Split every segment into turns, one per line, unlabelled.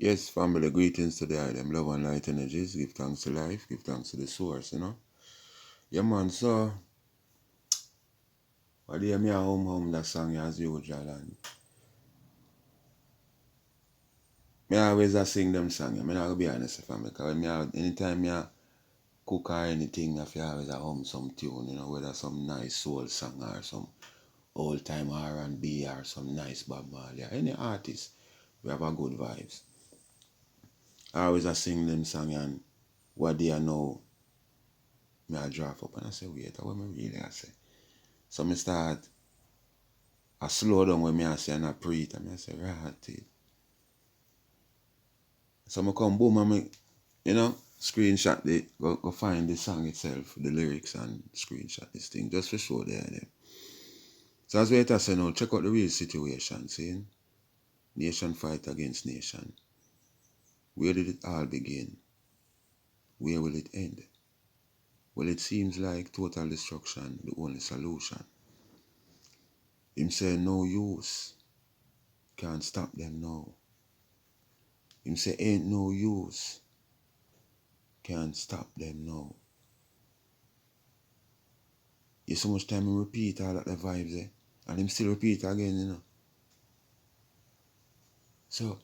Yes, family, greetings to the item. Love and light energies. Give thanks to life. Give thanks to the source, Yeah, man, so, what do you mean, home, that song as usual, and me always sing them songs. I mean, I'll be honest with you, because anytime I cook or anything, I feel always hum some tune, whether some nice soul song or some old-time R&B or some nice Bob Marley or any artist, we have a good vibes. I always sing them song, and what do you know, me I draft up and I say, wait, what me really I say? So I start, I slow down when I say and I pre-it and I say, right it. So I come boom and screenshot go find the song itself, the lyrics and screenshot this thing just for show there. So as we say now, check out the real situation, see? Nation fight against nation. Where did it all begin? Where will it end? Well, it seems like total destruction, the only solution. Him say no use, can't stop them now. Him say ain't no use, can't stop them now. You so much time him repeat all that the vibes and him still repeat again, So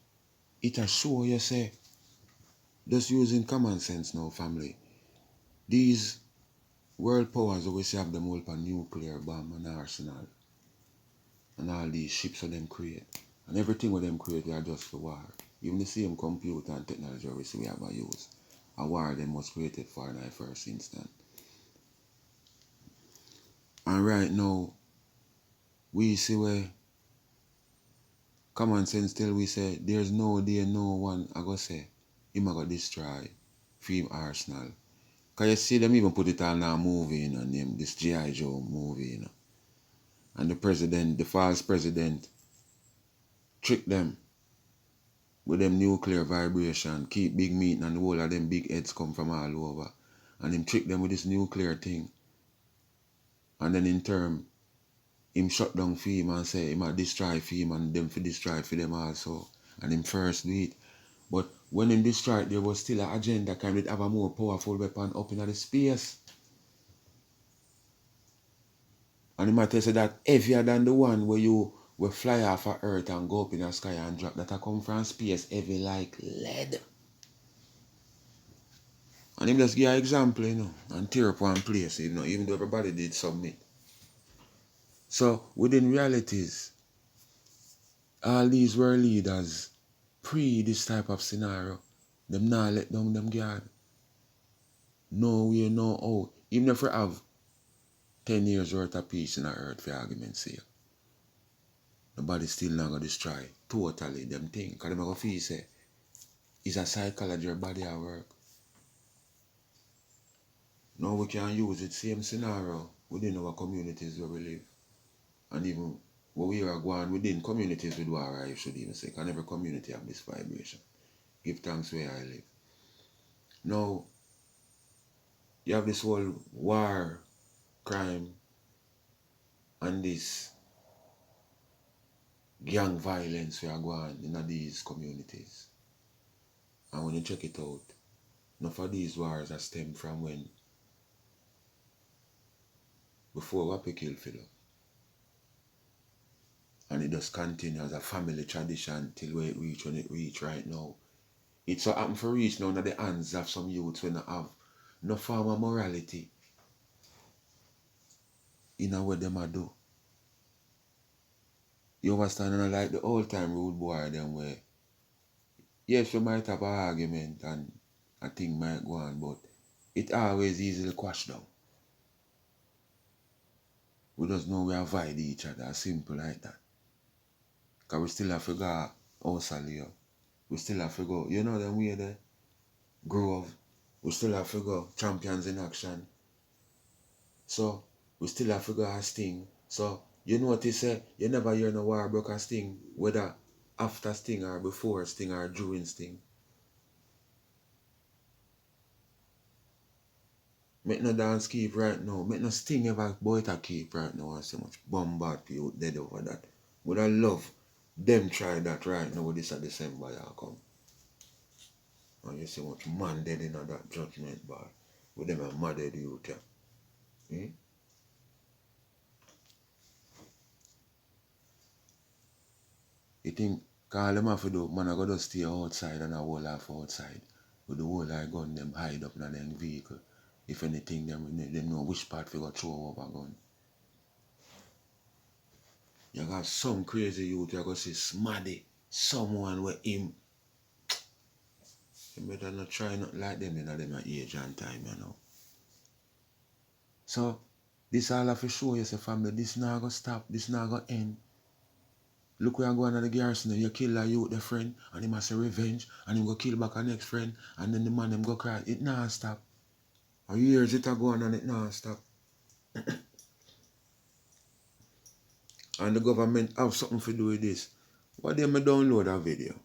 it a show you say, just using common sense now, family. These world powers always have them all on nuclear bomb and arsenal. And all these ships that them create. And everything with them create, they are just for war. Even the same computer and technology we have a use. A war them was created for in the first instance. And right now, we see where common sense tell we say there's no day no one I go say him a go destroy film Arsenal. Cause you see them even put it on a movie, named this G.I. Joe movie, And the president, the false president, trick them with them nuclear vibration, keep big meat and the whole of them big heads come from all over. And him trick them with this nuclear thing. And then in turn, him shut down for him and say him a destroy for him and them for destroy for them also. And him first do it. But when him destroy it, there was still an agenda kind of have a more powerful weapon up in the space. And him might tell you that heavier than the one where you will fly off of Earth and go up in the sky and drop, that I come from space heavy like lead. And him just give an example, and tear up one place, even though everybody did submit. So within realities, all these world leaders pre this type of scenario, them not let down them guard. No way, no out. Even if we have 10 years worth of peace in the earth for argument's sake, nobody still not gonna destroy totally them thing. Because them gonna feel say it's a psychology your body at work. Now we can use it same scenario within our communities where we live. And even where we are going within communities with war, I should even say, because every community have this vibration. Give thanks where I live. Now, you have this whole war, crime, and this gang violence we are going in these communities. And when you check it out, enough of these wars are stem from when before what we kill Philip. And it just continues as a family tradition till where it reach when it reach right now. It so happen for reach now in the hands of some youths when they have no form of morality in what them a do. You understand? Like the old time rude boy them where yes you might have an argument and a thing might go on, but it always easily quash down. We just know we avoid each other, simple like that. Because we still have to go house and live. We still have to go, them way there, Grove. We still have to go Champions in Action. So we still have to go a Sting. So you notice you never hear no war broke a Sting, whether after Sting or before Sting or during Sting. Make no dance keep right now. Make no Sting ever boy to keep right now and so much bombard people dead over that. Would I love them try that right now with this at December y'all come. And you see much man dead in that judgment bar. With them a murdered youth. Hmm? You think, call them have to do, man, I gotta stay outside and a whole half outside. With the whole eye gun, them hide up in them vehicle. If anything, them know which part we go throw over gun. You got some crazy youth, you go see smaddy, someone with him. You better not try not like them in them age and time, you know. So, this all have to show you, say, family, this not gonna stop, this not gonna end. Look where I'm going to the garrison, you kill a youth, the friend, and he must say revenge, and him go kill back a next friend, and then the man them go cry. It not stop. For years it a going and it not stop. And the government have something to do with this. What they me download a video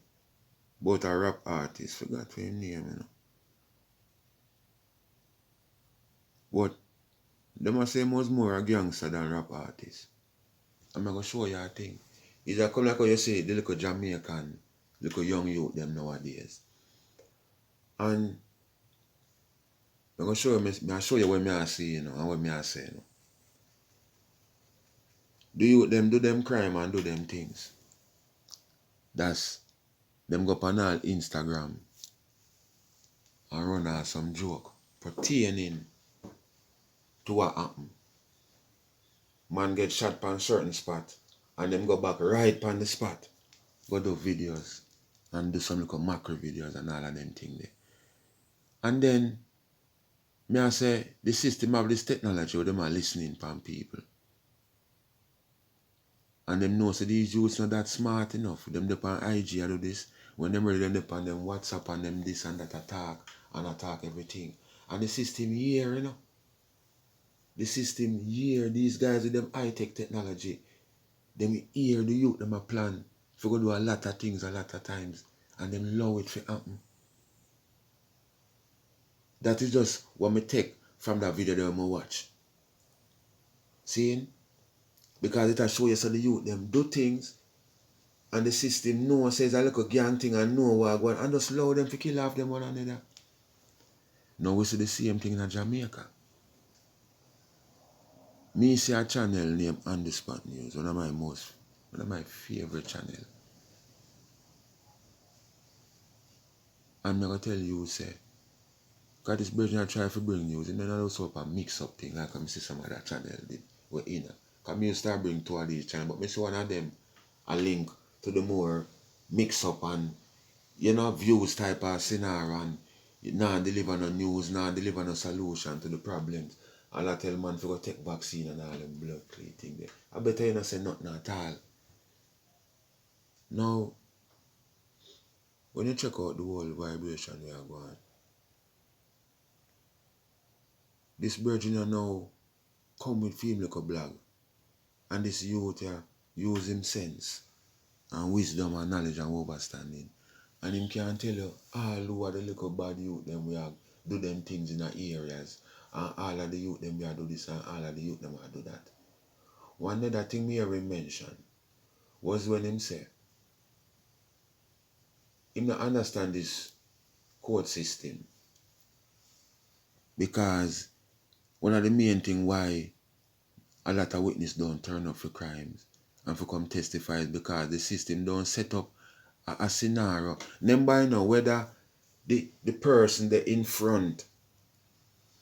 about a rap artist, forgot what his name, you know. But they must say he was more a gangster than rap artist. I'm gonna show you a thing. It's a come like how you say the little Jamaican, little young youth them nowadays. And I'm gonna show you, I show you what I see, you know, and what I say, you know. The youth them do them crime and do them things. That's them go up on all Instagram and run out some joke pertaining to what happen. Man get shot pan certain spot and them go back right pan the spot. Go do videos and do some little macro videos and all of them things there. And then me I say the system of this technology where them are listening pan people. And them know so these youths not that smart enough. Them dep on IG and do this. When them ready them dep on them WhatsApp and them this and that attack everything. And the system here, you know. The system here, these guys with them high-tech technology, them hear the youth, them a plan for go do a lot of things a lot of times. And them allow it to happen. That is just what me take from that video that I watch. See? Because it will show you so the youth them do things and the system know says a little gang thing and know what going and just allow them to kill off them one another. Now we see the same thing in Jamaica. Me see a channel named On The Spot News, one of my favorite channel. And I'm going to tell you, say, because this version I try to bring news, and then I also up a mix-up thing, like I see some other channel did, we're in. Because I start bring two of these channels, but I see one of them a link to the more mix-up and, you know, views type of scenario, and it not deliver no news, not deliver no solution to the problems. And I tell man to go take vaccine and all them blood clean thing there. I better you not say nothing at all. Now, when you check out the whole vibration we are going, this virgin now come with film like a blog. And this youth here use him sense and wisdom and knowledge and understanding. And him can tell you all who are the little bad youth them we are do them things in the areas. And all of the youth them we are do this and all of the youth them we are do that. One other thing me ever mention was when him say him not understand this court system. Because one of the main thing why a lot of witnesses don't turn up for crimes and for come testify is because the system don't set up a scenario. Them by now whether the person that in front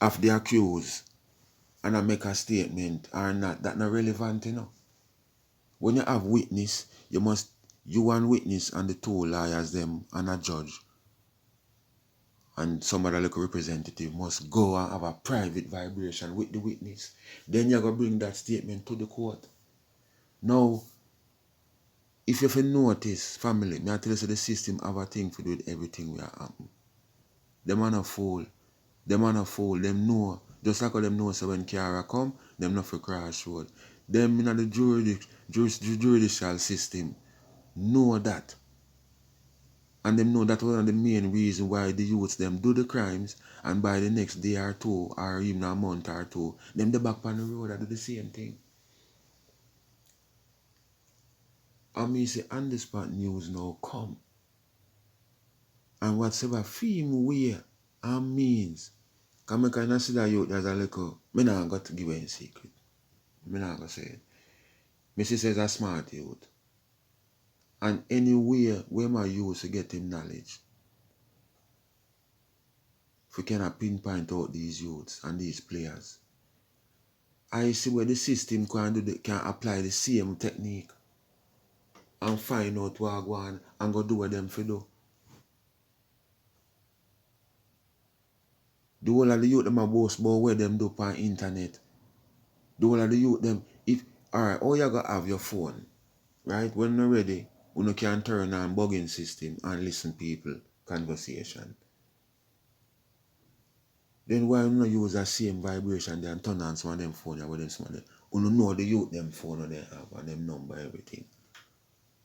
of the accused and I make a statement or not, that not relevant, you know. When you have witness, you and witness and the two lawyers them and a judge and some other local representative must go and have a private vibration with the witness. Then you're going to bring that statement to the court. Now, if you notice, family, me I tell you so the system have a thing to do with everything we are happen. Them are not fool. Them are not fool. Them know. Just like how them know so when Kiara come, them not for crash road. Them in the judicial system know that. And them know that one of the main reasons why the youths them do the crimes and by the next day or two or even a month or two, them the back on the road and do the same thing. And me say On The Spot News now come. and whatsoever theme way and means. Because I kind of see that youth as a little, I not got to give you any secret. I not going to say it. My sister is a smart youth. And any way where my use to get him knowledge, if we cannot pinpoint out these youths and these players, I see where the system can apply the same technique and find out what I want and go do what them for do. The whole of the youth them a boast about what them do on internet. The whole of the youth them, if alright, all you gotta have your phone, right? When you're ready, you can turn on bugging system and listen people conversation. Then why you not use the same vibration and turn on some of them phone with them some of them? You know the youth them phone they have and them number everything.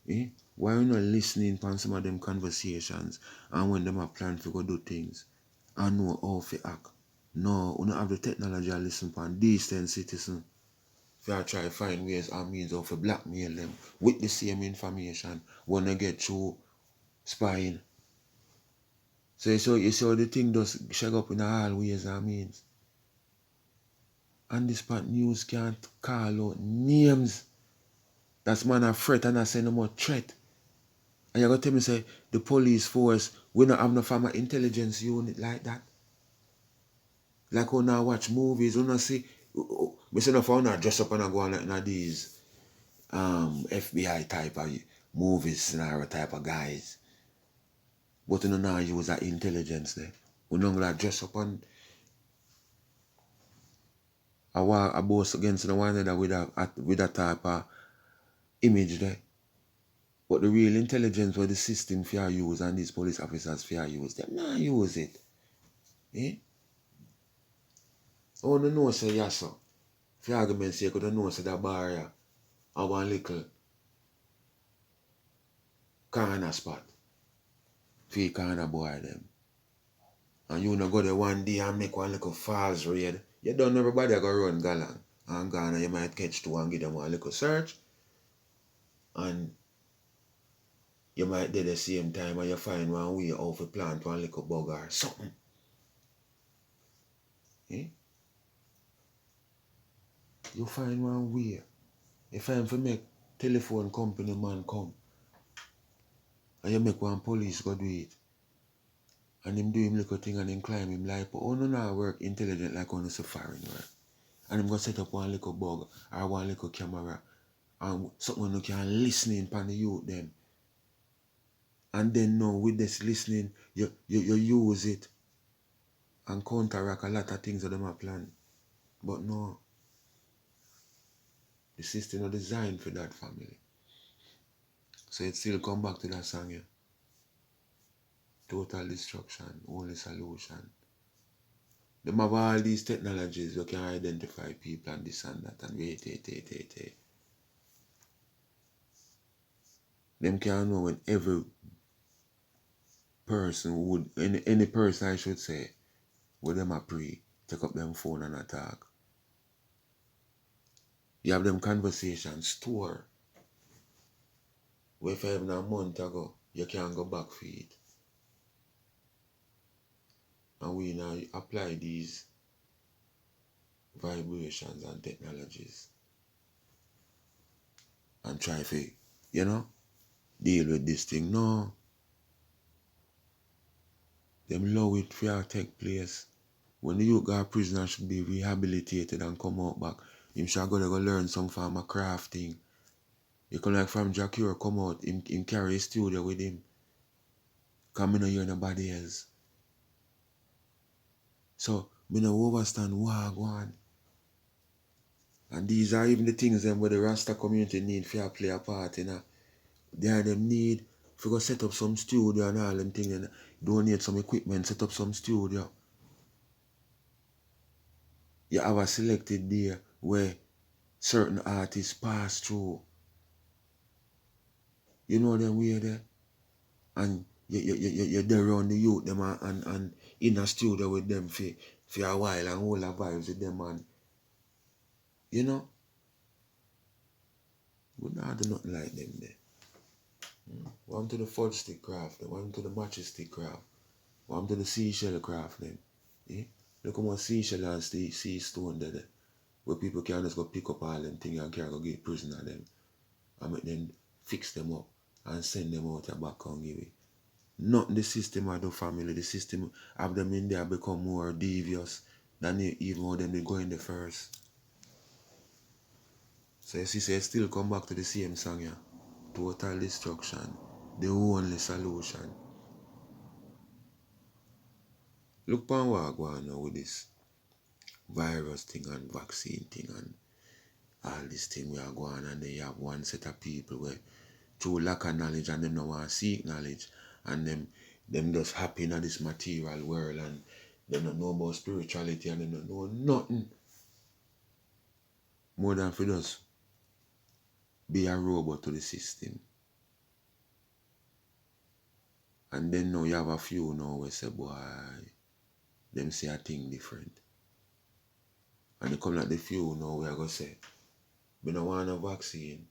Eh? Why you not listening to some of them conversations and when them are plan to go do things and know how to act? No, you don't have the technology to listen to decent citizen. If you try to find ways and means of to blackmail them with the same information when they get through spying. So you see how the thing does shake up in all ways and means. And this part news can't call out names. That's man a threat and I say no more threat. And you're going to tell me, say, the police force, we don't have no form of intelligence unit like that. Like when I watch movies, when I see, I say no for not dress up and I go on like these FBI type of movies, scenario type of guys. But you know now use that intelligence there. We don't like dress up and I boast against the one that with that type of image there. But the real intelligence where the system fear use and these police officers fear use, them not use it. Eh? I want to know say yes sir. For argument's sake, I don't know say that barrier I one little corner spot. For corner boy them. And you know go there one day and make one little false raid. You don't know everybody go run galang. And Ghana you might catch two and give them one little search. And you might do the same time and you find one way how to plant one little bug or something. Eh? You find one way. If I'm to make telephone company man come and you make one police go do it and him do him little thing and him climb him like, oh no now work intelligent like on a safari work. And him go set up one little bug or one little camera and something you can listening pan the youth them. And then now with this listening, you use it and counteract a lot of things that them are planned. But no, the system is designed for that family. So it still come back to that song, yeah. Total destruction, only solution. Them have all these technologies you can identify people and this and that and wait. Them can know when every person would, any person I should say, with them a pray, take up them phone and attack. You have them conversations store. Where if even a month ago, you can't go back for it. And we now apply these vibrations and technologies and try to, deal with this thing. No. Them allow it for take place. When the youth got prisoner should be rehabilitated and come out back. Him should go learn some form of crafting. You can like from Jacure come out, him carry his studio with him. Come in hear nobody else. So me no understand what go on. And these are even the things them where the Rasta community need for play a part in. They are them need for go set up some studio and all them things and donate some equipment, set up some studio. You have a selected day where certain artists pass through. You know them way there? And you're there around the youth them and in a studio with them for a while and hold the vibes with them and we not do nothing like them there. One to the fudge stick craft, one to the matches stick craft, one to the seashell craft then. Eh? Look how much seashell and sea stone there, where people can just go pick up all them things and can go get prisoner them and make them fix them up and send them out your back and give it. Not the system of the family, the system of them in there become more devious than even how them they go in the first. So you see, say still come back to the same song here. Total destruction, the only solution. Look upon what go on now with this virus thing and vaccine thing and all this thing we are going and they have one set of people where through lack of knowledge and them no want to seek knowledge and them just happy in this material world and them don't know about spirituality and them don't know nothing more than for just be a robot to the system. And then now you have a few now where say boy them say a thing different. And they come like the few now we are gonna say, me no want a vaccine.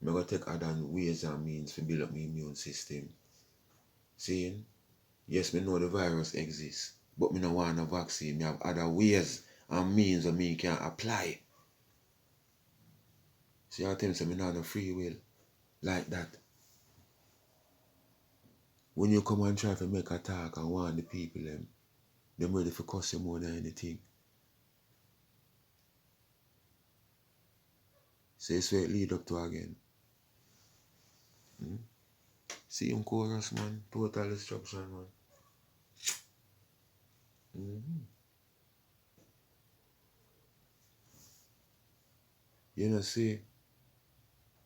I'm going to take other ways and means to build up my immune system. Saying, yes, me know the virus exists, but me no want a vaccine. Me have other ways and means that me can apply. See, I tell you, me not have free will like that. When you come and try to make a talk and warn the people, them ready for cuss you more than anything. So it's where it lead up to again. See him chorus, man. Total destruction, man. You know, see,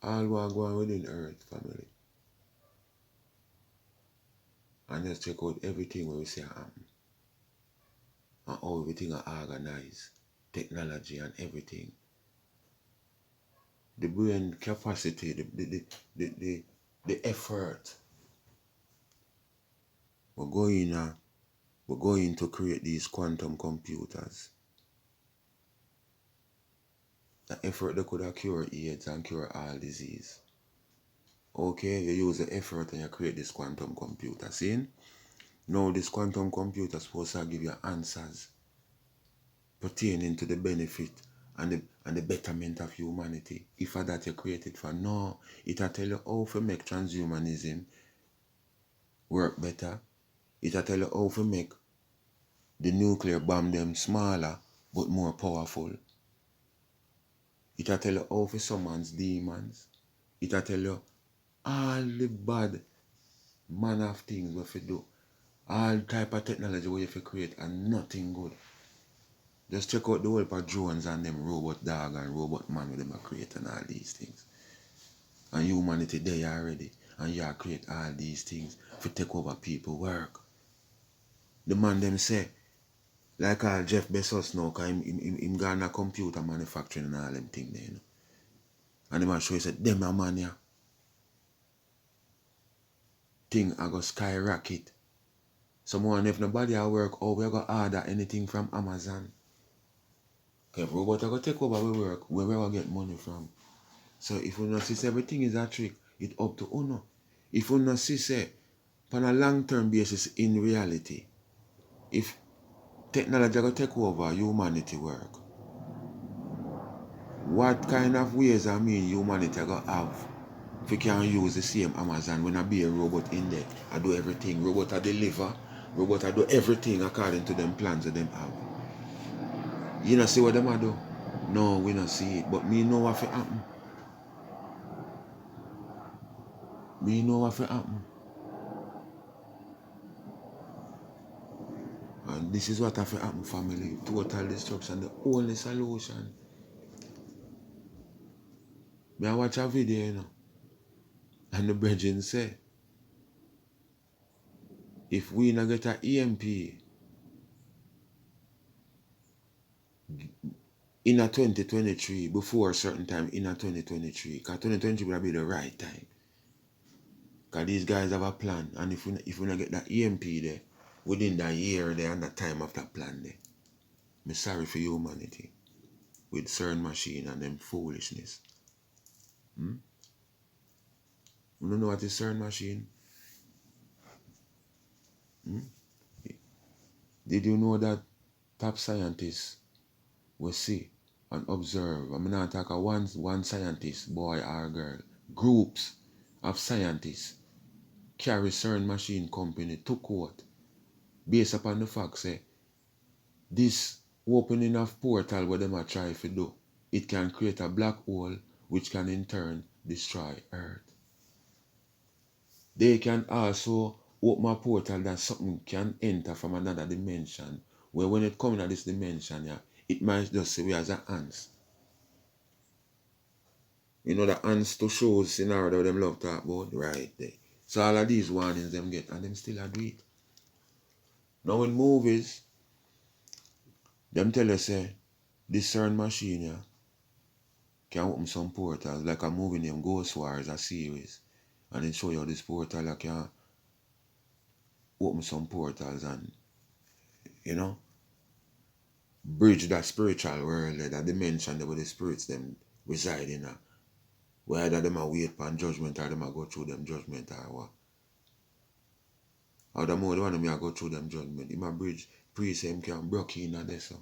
all what go on within earth, family. And just check out everything where we say happen. And how everything are organized. Technology and everything. The brain capacity, the effort. We're going to create these quantum computers. The effort that could have cure AIDS and cure all disease. Okay, you use the effort and you create this quantum computer. See? Now this quantum computer is supposed to give you answers pertaining to the benefit and the betterment of humanity. If for that you create it for, no, it will tell you how to make transhumanism work better. It will tell you how to make the nuclear bomb them smaller but more powerful. It will tell you how to summon demons. It will tell you all the bad man of things what you do. All type of technology where you have create and nothing good. Just check out the whole of drones and them robot dog and robot man with them are creating all these things. And humanity there already. And you create all these things to take over people work. The man them say, like all Jeff Bezos now, because him gone a computer manufacturing and all them things there, you know. And him show you say, them a man ya. Thing I go skyrocket. Someone if nobody at work, oh we go order anything from Amazon. Because if robot are going to take over we work, where we going to get money from? So if you not see everything is a trick, it's up to you. If you not see say, on a long-term basis in reality, if technology going to take over humanity work, what kind of ways humanity going to have if you can use the same Amazon when I be a robot in there, I do everything, robot I deliver, robot I do everything according to them plans that them have. You not see what them I do? No, we not see it, but me know what will happen. Me know what will happen. And this is what have to happen, family. Total destruction, the only solution. Me I watch a video, you know, and the brethren say, if we not get an EMP in a 2023, before a certain time in a 2023, because 2023 will be the right time. Because these guys have a plan, and if we not get that EMP there, within that year there and that time of that plan there, I'm sorry for humanity with CERN machine and them foolishness. You don't know what is CERN machine? Hmm? Did you know that top scientists will see and observe? I'm not talking one scientist, boy or girl. Groups of scientists carry CERN machine company to court based upon the fact say this opening of portal where them are trying to do, it can create a black hole which can in turn destroy Earth. They can also open a portal that something can enter from another dimension. Where when it comes to this dimension, yeah, it might just say we as a ants. You know the ants to show scenario that them love talk about right there. So all of these warnings them get and them still do it. Now in movies, them tell us say this CERN machine yeah, can open some portals like a movie named Ghost Wars, a series. And it show you this portal that can open some portals and you know bridge that spiritual world, that dimension where the spirits them reside in. Whether them a wait for judgment or them a go through them judgment or what. Or the more the one them a go through them judgment. Him a bridge priest him can broke in and there so.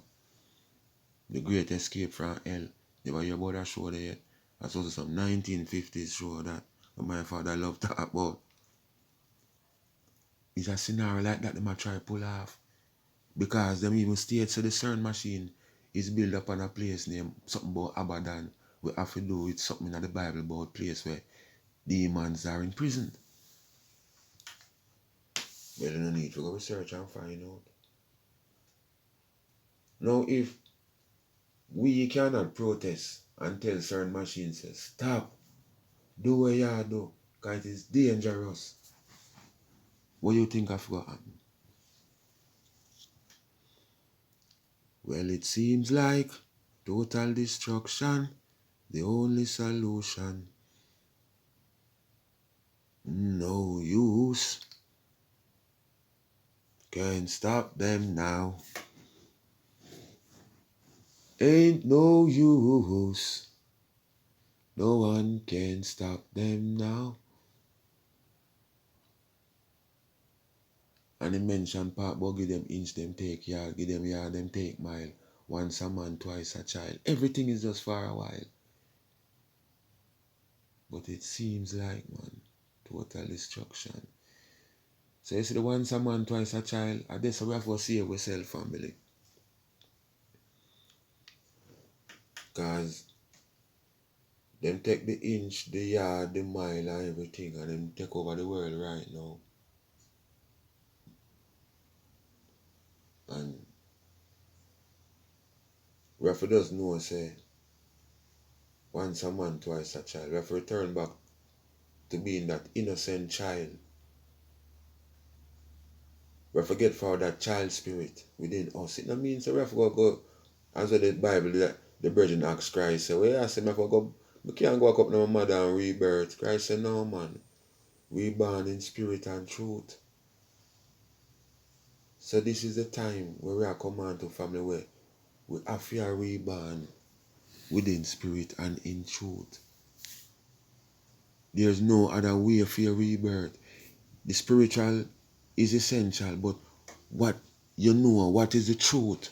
The Great Escape from Hell. Never hear about that show there yet. That's also some 1950s show that my father loved to talk about. It's a scenario like that them a try pull off. Because them even state so the CERN machine is built up on a place named something about Abaddon. We have to do with something in the Bible about a place where demons are imprisoned. Well, you don't need to go research and find out. Now, if we cannot protest and tell CERN machines, say, stop, do what you do, because it is dangerous, what do you think of what happen? Well, it seems like total destruction, the only solution. No use. Can't stop them now. Ain't no use. No one can stop them now. And he mentioned part about give them inch, them take yard, give them yard, them take mile. Once a man, twice a child. Everything is just for a while. But it seems like, man, total destruction. So you see the once a man, twice a child, I guess we have to save ourselves, family. Because them take the inch, the yard, the mile and everything and them take over the world right now. And we have to just know, say, once a man, twice a child. We have to return back to being that innocent child. We have to get for that child spirit within us. It don't mean so we have to go as well the Bible, the Virgin asked Christ, say, well, I say, I have to go, we can't go up to my mother and rebirth. Christ said, no, man. We born in spirit and truth. So this is the time where we are command to family where we have to reborn within spirit and in truth. There's no other way for your rebirth. The spiritual is essential, but what you know, what is the truth?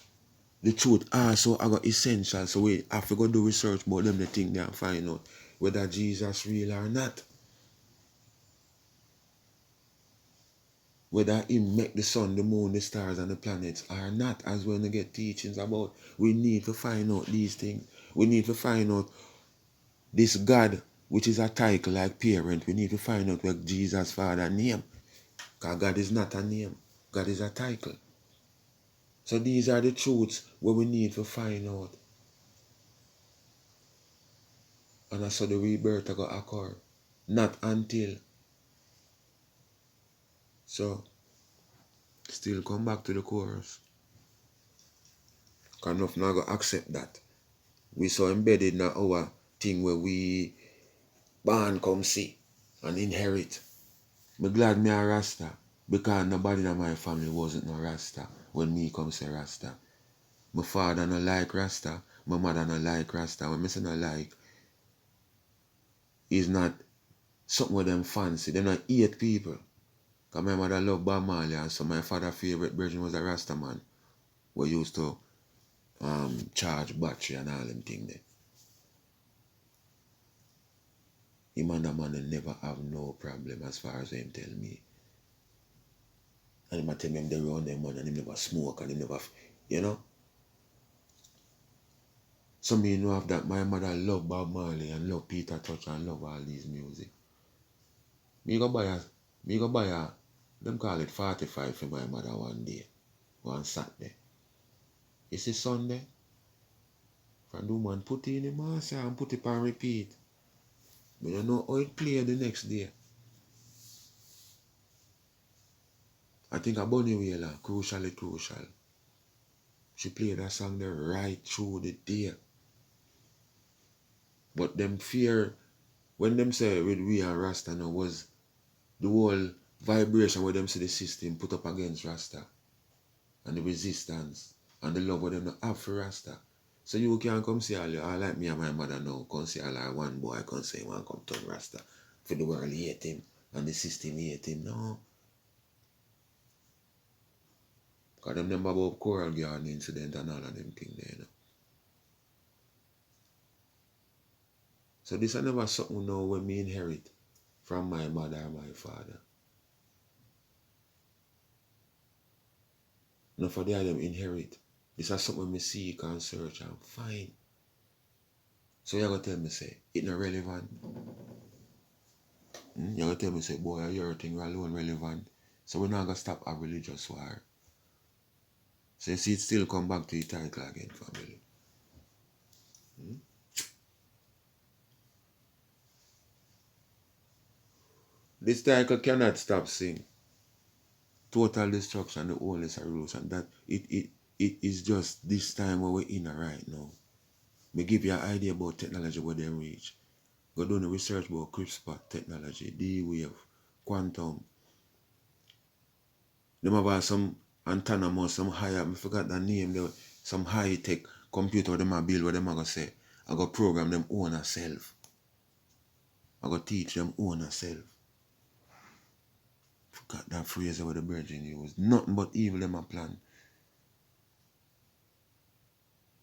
The truth also are essential. So we have to go do research about them the thing there and find out whether Jesus real or not. Whether he make the sun, the moon, the stars and the planets or not, as when we get teachings about. We need to find out these things. We need to find out this God, which is a title like parent. We need to find out what Jesus' father name. Because God is not a name. God is a title. So these are the truths where we need to find out. And that's how the rebirth will occur. Not until. So, still come back to the chorus. Because enough not going to accept that. We so embedded in our thing where we born come see and inherit. I'm glad me a Rasta. Because nobody in my family wasn't no Rasta when me come say Rasta. My father no like Rasta. My mother no like Rasta. When I say no like, is not something with them fancy. Them not 8 people. Because my mother loved Bob Marley, and so my father's favorite virgin was a Rasta man who used to charge battery and all them thing there. Him and that man will never have no problem as far as him tell me. And him tell me him they run them man and him never smoke and him never, you know. So me know of that my mother love Bob Marley and love Peter Tosh and love all these music. Me go buy a, them call it 45 for my mother one day, one Saturday. You see Sunday? From the man put it in the master and put it on repeat. But you know how it play the next day. I think a Bunny Wailer, Crucially Crucial. She played that song there right through the day. But them fear, when them say with we and Rasta now was the whole vibration where them see the system put up against Rasta. And the resistance and the love what them have for Rasta. So you can't come see all like me and my mother now, come see all like one boy come say he want come turn Rasta. For the world hate him and the system hate him. No. Because them remember about Coral Garden incident and all of them things there, you know. So this is never something now when me inherit from my mother or my father. Now for them inherit. This is something me seek and search and find. So you're going to tell me, say, it's not relevant. You're going to tell me, say, boy, your thing alone relevant. So we're not going to stop a religious war. So you see, it still come back to the title again, family. This title cannot stop sing. Total destruction, the only solution. That it is just this time where we're in right now. Me give you an idea about technology where they reach. Go do the research about CRISPR technology, D-Wave, quantum. Them have some antenna, some higher, I forgot the name, some high-tech computer them a build where them a go say, I go program them own a self. I go teach them own a self. Forgot that phrase where the virgin use. Nothing but evil them a plan.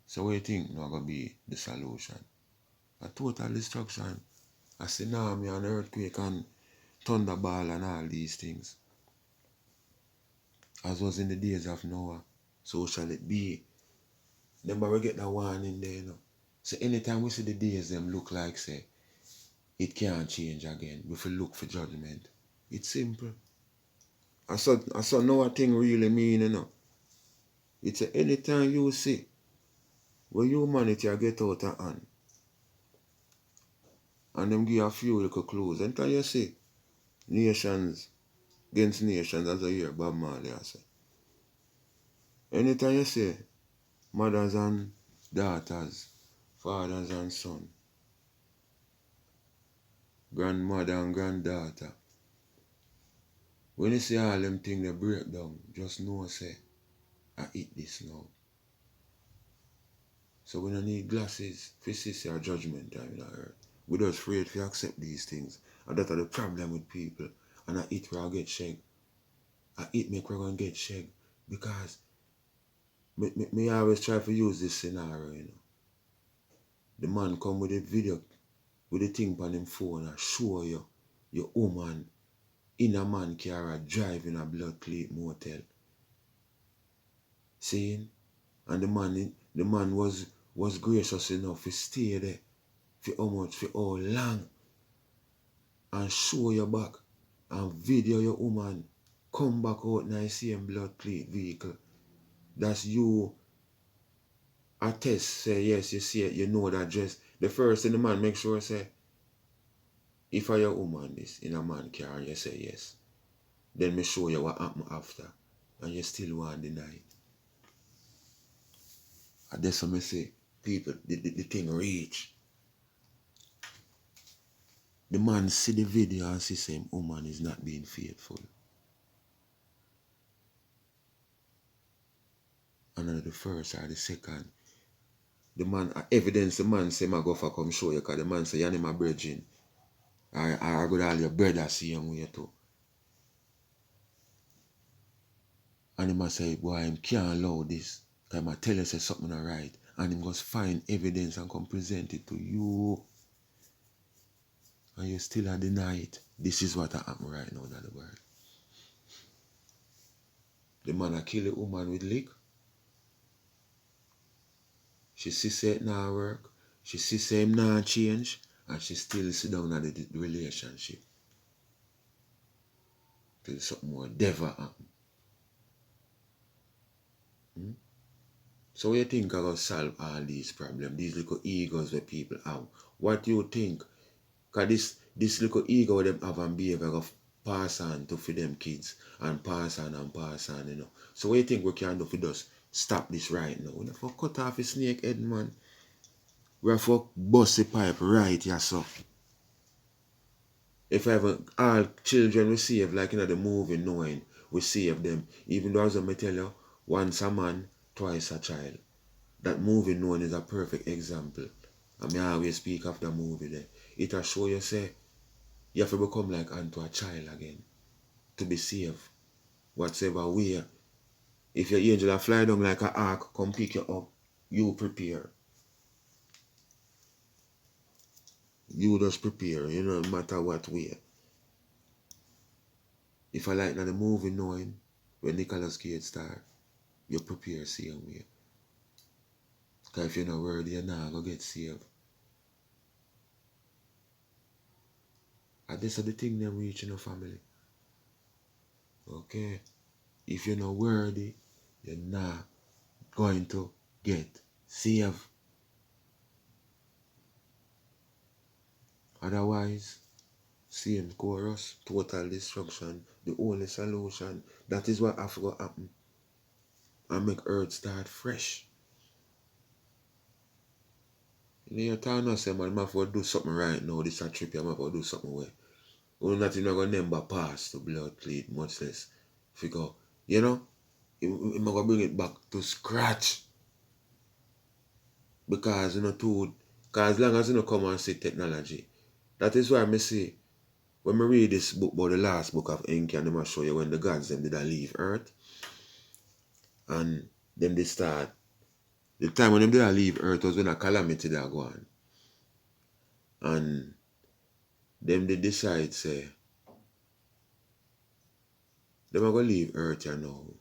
So what do you think now going to be the solution? A total destruction. A tsunami and earthquake and thunderball and all these things. As was in the days of Noah, so shall it be. Remember we get that warning there, you know. So anytime we see the days them look like say, it can't change again. We will look for judgment. It's simple. I saw Noah thing really mean, you know. It's a anytime you see where humanity get out of hand and them give a few little clues. Anytime you see nations against nations, as I hear Bob Marley I say. Anytime you see mothers and daughters, fathers and sons, grandmother and granddaughter, when you see all them things they break down, just know say, I eat this now. So we don't need glasses for see our judgment time in the earth. We just afraid to accept these things. And that's the problem with people. And I eat where I get shake. I eat make we're going to get shake. Because me always try to use this scenario, you know. The man come with a video, with the thing on him phone and show you your woman in a man car driving a blood clot motel. Seeing? And the man was gracious enough to stay there for how much, for how long, and show your back and video your woman come back out in the same blood clot vehicle. That's you attest, say yes, you see it, you know that dress. The first thing the man make sure say, if I your woman is in a man car and you say yes, then me show you what happened after and you still want to deny it. And that's what me say, people, the thing reach. The man see the video and see same woman is not being faithful. And the first or the second, the man, evidence the man say, I go for come show you, because the man say, you're my virgin. I got all your brother same way too. And he must say, boy, him can't allow this. Cause I tell you say something not right. And him must find evidence and come present it to you. And you still deny it. This is what happened right now in the world. The man a kill a woman with lick. She see say it not work. She see say him not change. And she still sit down at the relationship. Till something more devil happen. So what you think are going to solve all these problems? These little egos that people have. What do you think? Because this little ego them have and behavior of pass on to for them kids. And pass on, you know. So what you think we can do for just stop this right now? We have to cut off a snake head, man. We have to bust the pipe right, yeah, so. If ever all children we save, like in the movie knowing, we save them. Even though as I tell you, once a man, twice a child. That movie known is a perfect example. And I always speak of the movie there. It'll show you say, you have to become like unto a child again. To be saved. Whatever way. If your angel fly down like an ark, come pick you up, you prepare. You just prepare, you know, no matter what way. If I like the movie knowing, when Nicolas Cage star, you prepare same way. Because if you're not worthy, you're not going to get saved. And this is the thing them reach in a family. Okay? If you're not worthy, you're not going to get saved. Otherwise, same chorus, total destruction, the only solution. That is what have to happen. And make earth start fresh. You tell us, man, I'm have to do something right now. This is a trip, I'm have to do something where. We're not even going to remember past the blood clean, much less figure. You know? I'm going to bring it back to scratch. Because, you know, because as long as you know come and see technology, that is why I say, when I read this book about the last book of Enki, and them show you when the gods them did leave Earth, and then they start, the time when them did leave Earth was when a calamity that go on. And them they decide, say, them are going to leave Earth you know,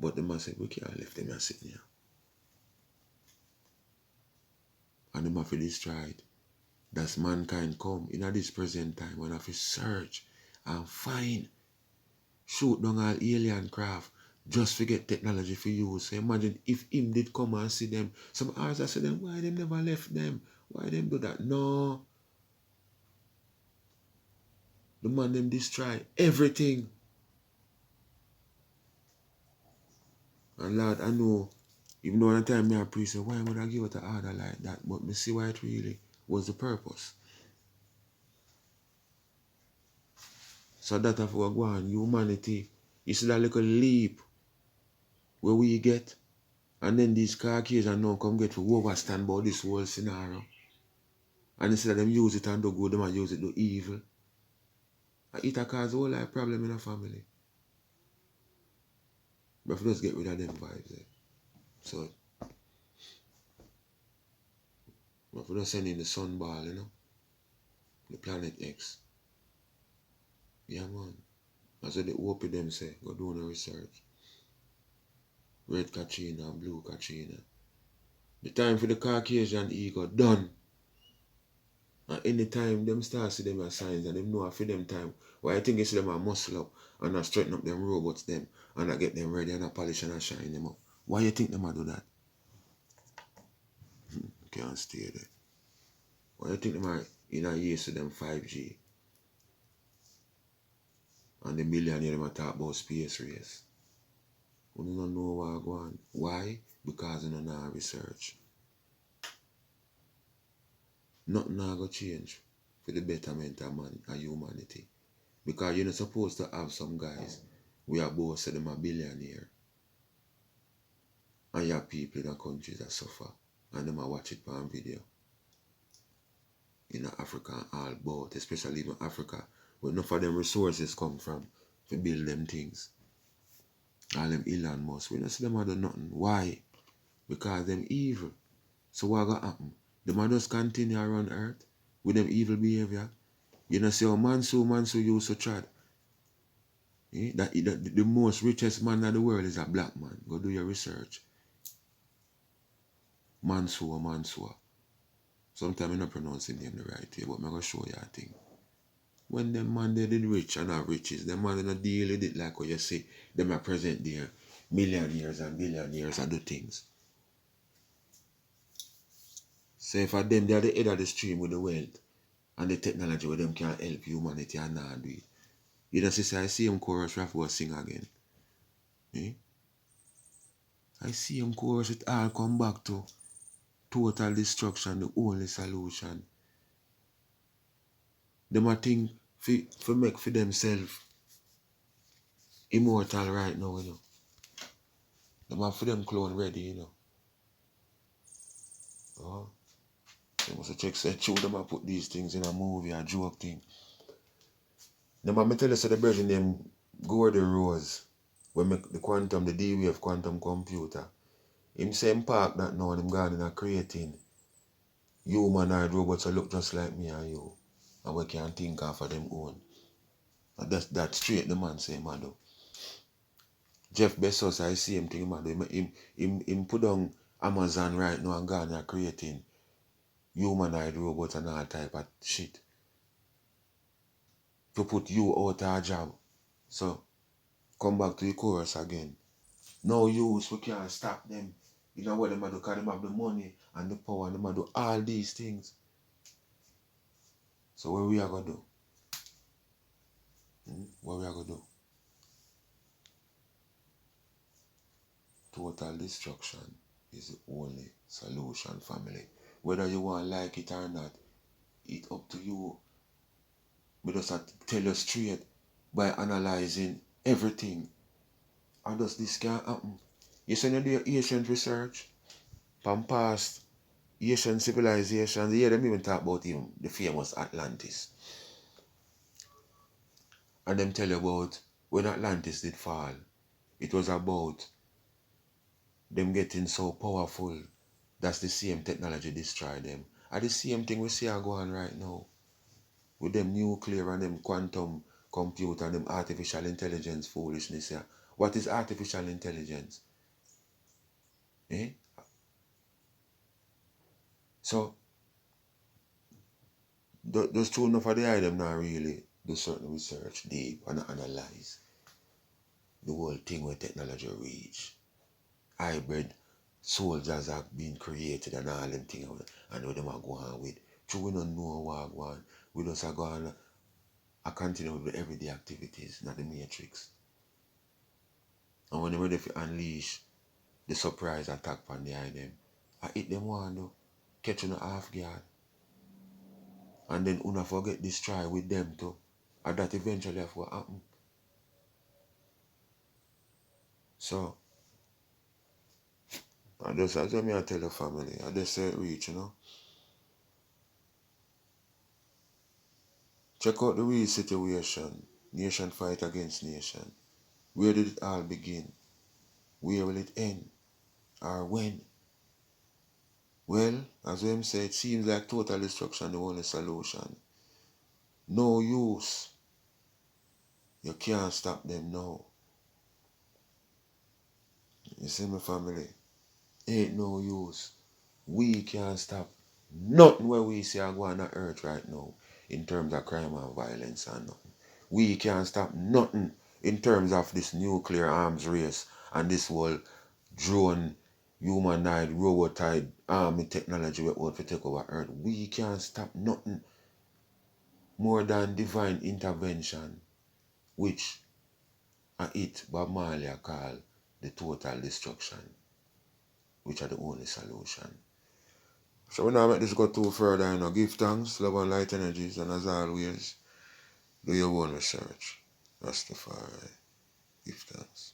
but them say, we can't leave them sitting here. And them have to destroy it. That's mankind come in this present time when have to search and find, shoot down all alien craft, just forget technology for use. So imagine if him did come and see them. Some hours I say them, why them never left them? Why them do that? No. The man them destroy everything. And Lord, I know, even though at the time me a priest, why would I give it an order like that? But me see why it really was the purpose. So that have to go on, humanity. You see that little leap where we get, and then these Caucasians now come get to overstand about this whole scenario. And instead of them use it and do good, them and use it to do evil. And it cause a whole lot of problem in a family. But if we just get rid of them vibes there. So, if we just send in the sunball, you know, the Planet X. Yeah, man. That's what the OP them say, go do no research. Red Katrina and Blue Katrina. The time for the Caucasian ego done. And anytime them start see them as signs and them know for them time, why I think it's them a muscle up and I straighten up them robots them and I get them ready and I polish and I shine them up. Why you think them a do that? Can't stay there. Why you think them are in a year to them 5G? And the millionaire them a talk about space race. We don't know what go on. Why? Because you don't know research. Nothing not go change for the betterment of man and humanity. Because you're not supposed to have some guys we are both say them a billionaire. And you have people in the countries that suffer and them a watch it on video. in Africa and all about, especially in Africa, where enough of them resources come from to build them things. All them Elon Musk, we don't see them do nothing. Why? Because them evil. So what gonna happen? Them a just continue around earth with them evil behavior. You know, see how Mansu used to chat. That the most richest man in the world is a black man. Go do your research. Mansour. Sometimes I don't pronounce his name the right way, but I'm going to show you a thing. When them man they did rich and have riches, them man they not deal with it like what you see. Them are present there. Millionaires and billionaires and do things. So for them, they are the head of the stream with the wealth and the technology where them can help humanity and not do it. You know, sister, I see him chorus Rafa was sing again. Eh? I see him chorus, it all come back to total destruction, the only solution. Them a think for make for themselves immortal right now, you know. Them have for them clone ready, you know. Oh. They must check say true them a put these things in a movie, a joke thing. Them a me tell you say the version name Gordon Rose, when make the D-Wave quantum computer. Him say him park that now and him gone in a creating humanoid robots that look just like me and you. And we can think of for them own. And that's straight the man say man do. Jeff Bezos, I see him thing man do. Him put on Amazon right now and gone and creating humanoid robots and all type of shit. To put you out of a job. So come back to the chorus again. No use, we can't stop them. You know what them do, because them have the money and the power and them do all these things. So what we are gonna do? What we are gonna do? Total destruction is the only solution, family. Whether you want to like it or not, it's up to you. We just have to tell you straight by analyzing everything. And thus this can't happen. You send you do your ancient research from past Asian civilizations. Yeah, them even talk about even the famous Atlantis. And them tell you about when Atlantis did fall. It was about them getting so powerful. That's the same technology destroy them. And the same thing we see are going right now. With them nuclear and them quantum computer and them artificial intelligence foolishness here. What is artificial intelligence? Eh? So those two enough of the item now really do certain research deep and analyze the whole thing where technology reach. Hybrid soldiers are being created and all them things and what them are going with. So we don't know what going. We just are going to continue with the everyday activities, not the matrix. And when they're ready to unleash the surprise attack on the item, I hit them one though, catch on half guard. And then una forget destroy with them too. And that eventually have what happen. So I just as me I tell the family, I just say it reach, you know. Check out the real situation. Nation fight against nation. Where did it all begin? Where will it end? Or when? Well, as Wim said, it seems like total destruction the only solution. No use. You can't stop them now. You see my family? Ain't no use. We can't stop nothing where we see are going on earth right now in terms of crime and violence and nothing. We can't stop nothing in terms of this nuclear arms race and this whole drone, humanoid, robotoid army technology we want to take over earth. We can't stop nothing more than divine intervention, which Bob Marley call the total destruction, which are the only solution. So we now make this go too further, you know, give thanks, love and light energies, and as always, do your own research. Rastafari. Give thanks.